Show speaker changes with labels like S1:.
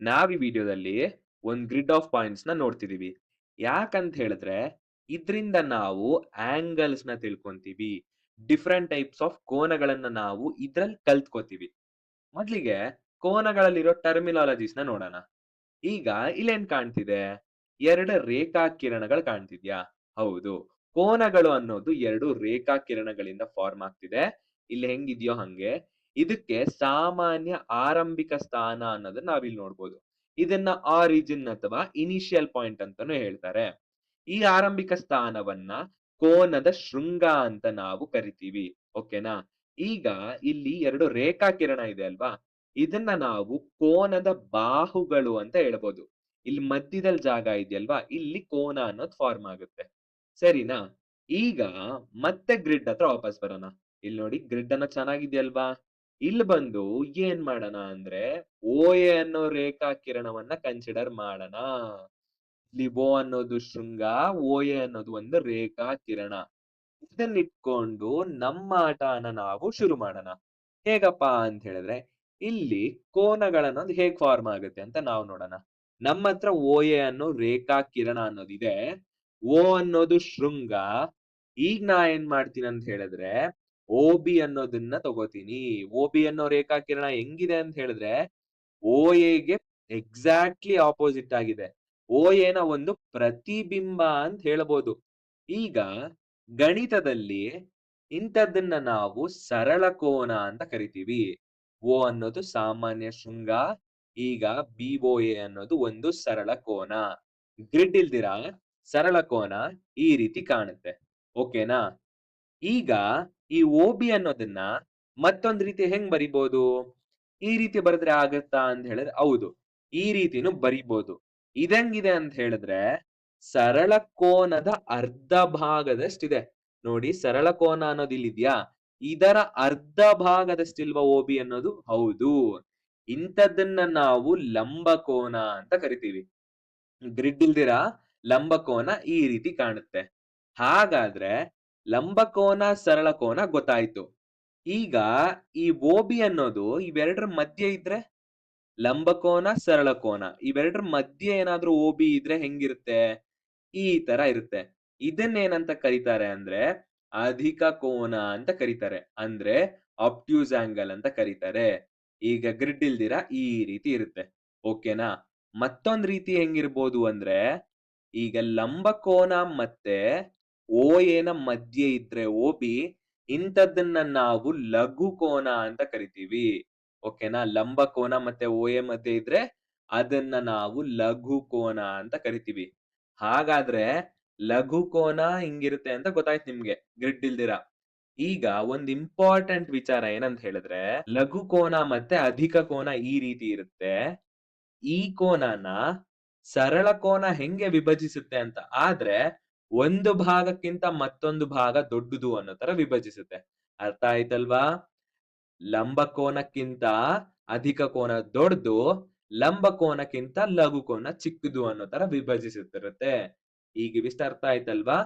S1: ನಾವ್ ಈ ವಿಡಿಯೋದಲ್ಲಿ ಒಂದ್ ಗ್ರಿಡ್ ಆಫ್ ಪಾಯಿಂಟ್ಸ್ ನ ನೋಡ್ತಿದೀವಿ. ಯಾಕಂತ ಹೇಳಿದ್ರೆ ಇದ್ರಿಂದ ನಾವು ಆಂಗಲ್ಸ್ ನ ತಿಳ್ಕೊಂತೀವಿ. ಡಿಫರೆಂಟ್ ಟೈಪ್ಸ್ ಆಫ್ ಕೋನಗಳನ್ನ ನಾವು ಇದ್ರಲ್ಲಿ ಕಲ್ತ್ಕೋತೀವಿ. ಮೊದ್ಲಿಗೆ ಕೋನಗಳಲ್ಲಿರೋ ಟರ್ಮಿನಾಲಜೀಸ್ ನ ನೋಡೋಣ. ಈಗ ಇಲ್ಲೇನ್ ಕಾಣ್ತಿದೆ? 2 ರೇಖಾಕಿರಣಗಳು ಕಾಣ್ತಿದ್ಯಾ? ಹೌದು. ಕೋನಗಳು ಅನ್ನೋದು 2 ರೇಖಾಕಿರಣಗಳಿಂದ ಫಾರ್ಮ್ ಆಗ್ತಿದೆ. ಇಲ್ಲಿ ಹೆಂಗಿದ್ಯೋ ಹಂಗೆ. ಇದಕ್ಕೆ ಸಾಮಾನ್ಯ ಆರಂಭಿಕ ಸ್ಥಾನ ಅನ್ನೋದನ್ನ ನಾವಿಲ್ಲಿ ನೋಡ್ಬೋದು. ಇದನ್ನ ಆರಿಜಿನ್ ಅಥವಾ ಇನಿಷಿಯಲ್ ಪಾಯಿಂಟ್ ಅಂತಾನೂ ಹೇಳ್ತಾರೆ. ಈ ಆರಂಭಿಕ ಸ್ಥಾನವನ್ನ ಕೋನದ ಶೃಂಗ ಅಂತ ನಾವು ಕರಿತೀವಿ. ಓಕೆನಾ? ಈಗ ಇಲ್ಲಿ 2 ರೇಖಾಕಿರಣ ಇದೆ ಅಲ್ವಾ? ಇದನ್ನ ನಾವು ಕೋನದ ಬಾಹುಗಳು ಅಂತ ಹೇಳ್ಬೋದು. ಇಲ್ಲಿ ಮಧ್ಯದಲ್ಲಿ ಜಾಗ ಇದೆಯಲ್ವಾ? ಇಲ್ಲಿ ಕೋನ ಅನ್ನೋದು ಫಾರ್ಮ್ ಆಗುತ್ತೆ. ಸರಿನಾ? ಈಗ ಮತ್ತೆ ಗ್ರಿಡ್ ಹತ್ರ ವಾಪಸ್ ಬರೋಣ. ಇಲ್ಲಿ ನೋಡಿ ಗ್ರಿಡ್ ಅನ್ನೋದು ಚೆನ್ನಾಗಿದೆಯಲ್ವಾ? ಇಲ್ಲಿ ಬಂದು ಏನ್ ಮಾಡೋಣ ಅಂದ್ರೆ OA ಅನ್ನೋ ರೇಖಾಕಿರಣವನ್ನ ಕನ್ಸಿಡರ್ ಮಾಡೋಣ. ಇಲ್ಲಿ O ಅನ್ನೋದು ಶೃಂಗ, OA ಅನ್ನೋದು ಒಂದು ರೇಖಾಕಿರಣ. ಇದನ್ನಿಟ್ಕೊಂಡು ನಮ್ಮ ಆಟನ ನಾವು ಶುರು ಮಾಡೋಣ. ಹೇಗಪ್ಪಾ ಅಂತ ಹೇಳಿದ್ರೆ, ಇಲ್ಲಿ ಕೋನಗಳನ್ನೋದು ಹೇಗ್ ಫಾರ್ಮ್ ಆಗುತ್ತೆ ಅಂತ ನಾವು ನೋಡೋಣ. ನಮ್ಮ ಹತ್ರ OA ಅನ್ನೋ ರೇಖಾಕಿರಣ ಅನ್ನೋದಿದೆ. O ಅನ್ನೋದು ಶೃಂಗ. ಈಗ ನಾ ಏನ್ ಮಾಡ್ತೀನಿ ಅಂತ ಹೇಳಿದ್ರೆ, OB ಅನ್ನೋದನ್ನ ತಗೋತೀನಿ. OB ಅನ್ನೋ ರೇಖಾಕಿರಣ ಹೆಂಗಿದೆ ಅಂತ ಹೇಳಿದ್ರೆ, OAಗೆ ಎಕ್ಸಾಕ್ಟ್ಲಿ ಆಪೋಸಿಟ್ ಆಗಿದೆ. OAನ ಒಂದು ಪ್ರತಿಬಿಂಬ ಅಂತ ಹೇಳ್ಬೋದು. ಈಗ ಗಣಿತದಲ್ಲಿ ಇಂಥದ್ದನ್ನ ನಾವು ಸರಳ ಕೋನ ಅಂತ ಕರಿತೀವಿ. O ಅನ್ನೋದು ಸಾಮಾನ್ಯ ಶೃಂಗ. ಈಗ BOA ಅನ್ನೋದು ಒಂದು ಸರಳ ಕೋನ. ಗ್ರಿಡ್ ಇಲ್ದಿರ ಸರಳ ಕೋನ ಈ ರೀತಿ ಕಾಣುತ್ತೆ. ಓಕೆನಾ? ಈಗ ಈ OB ಅನ್ನೋದನ್ನ ಮತ್ತೊಂದ್ ರೀತಿ ಹೆಂಗ್ ಬರಿಬೋದು? ಈ ರೀತಿ ಬರೆದ್ರೆ ಆಗತ್ತಾ ಅಂತ ಹೇಳಿದ್ರೆ ಹೌದು. ಈ ರೀತಿನೂ ಬರಿಬೋದು. ಇದೆಂಗಿದೆ ಅಂತ ಹೇಳಿದ್ರೆ ಸರಳ ಕೋನದ ಅರ್ಧ ಭಾಗದಷ್ಟಿದೆ. ನೋಡಿ ಸರಳ ಕೋನ ಅನ್ನೋದು ಇಲ್ಲಿದ್ಯಾ? ಇದರ ಅರ್ಧ ಭಾಗದಷ್ಟಿಲ್ವಾ OB ಅನ್ನೋದು? ಹೌದು. ಇಂಥದ್ದನ್ನ ನಾವು ಲಂಬಕೋನ ಅಂತ ಕರಿತೀವಿ. ಗ್ರಿಡ್ ಇಲ್ದಿರ ಲಂಬಕೋನ ಈ ರೀತಿ ಕಾಣುತ್ತೆ. ಹಾಗಾದ್ರೆ ಲಂಬಕೋನ, ಸರಳ ಕೋನ ಗೊತ್ತಾಯ್ತು. ಈಗ ಈ OB ಅನ್ನೋದು ಇವೆರಡರ ಮಧ್ಯೆ ಇದ್ರೆ ಲಂಬಕೋನ, ಸರಳ ಕೋನ ಇವೆರಡರ ಮಧ್ಯೆ ಏನಾದ್ರೂ OB ಇದ್ರೆ ಹೆಂಗಿರುತ್ತೆ? ಈ ತರ ಇರುತ್ತೆ. ಇದನ್ನೇನಂತ ಕರೀತಾರೆ ಅಂದ್ರೆ ಅಧಿಕ ಕೋನ ಅಂತ ಕರೀತಾರೆ. ಅಂದ್ರೆ ಆಬ್ಟ್ಯೂಸ್ ಆಂಗಲ್ ಅಂತ ಕರೀತಾರೆ. ಈಗ ಗ್ರಿಡ್ ಇಲ್ದಿರ ಈ ರೀತಿ ಇರುತ್ತೆ. ಓಕೆನಾ? ಮತ್ತೊಂದ್ ರೀತಿ ಹೆಂಗಿರ್ಬೋದು ಅಂದ್ರೆ ಈಗ ಲಂಬಕೋನ ಮತ್ತೆ OAನ ಮಧ್ಯೆ ಇದ್ರೆ OB ಇಂಥದ್ದನ್ನ ನಾವು ಲಘು ಕೋನ ಅಂತ ಕರಿತೀವಿ. ಓಕೆನಾ? ಲಂಬಕೋನ ಮತ್ತೆ OA ಮಧ್ಯೆ ಇದ್ರೆ ಅದನ್ನ ನಾವು ಲಘು ಕೋನ ಅಂತ ಕರಿತೀವಿ. ಹಾಗಾದ್ರೆ ಲಘು ಕೋನ ಹಿಂಗಿರುತ್ತೆ ಅಂತ ಗೊತ್ತಾಯ್ತು ನಿಮ್ಗೆ ಗ್ರಿಡ್ ಇಲ್ದಿರ. ಈಗ ಒಂದ್ ಇಂಪಾರ್ಟೆಂಟ್ ವಿಚಾರ ಏನಂತ ಹೇಳಿದ್ರೆ ಲಘು ಕೋನ ಮತ್ತೆ ಅಧಿಕ ಕೋನ ಈ ರೀತಿ ಇರುತ್ತೆ. ಈ ಕೋನನ ಸರಳ ಕೋನ ಹೆಂಗೆ ವಿಭಜಿಸುತ್ತೆ ಅಂತ ಆದ್ರೆ ಒಂದು ಭಾಗಕ್ಕಿಂತ ಮತ್ತೊಂದು ಭಾಗ ದೊಡ್ಡದು ಅನ್ನೋ ತರ ವಿಭಜಿಸುತ್ತೆ. ಅರ್ಥ ಆಯ್ತಲ್ವಾ? ಲಂಬ ಕೋನಕ್ಕಿಂತ ಅಧಿಕ ಕೋನ ದೊಡ್ಡದು, ಲಂಬ ಕೋನಕ್ಕಿಂತ ಲಘು ಕೋನ ಚಿಕ್ಕದು ಅನ್ನೋ ತರ ವಿಭಜಿಸುತ್ತಿರುತ್ತೆ. ಈಗ ಇವಿಷ್ಟು ಅರ್ಥ ಆಯ್ತಲ್ವಾ?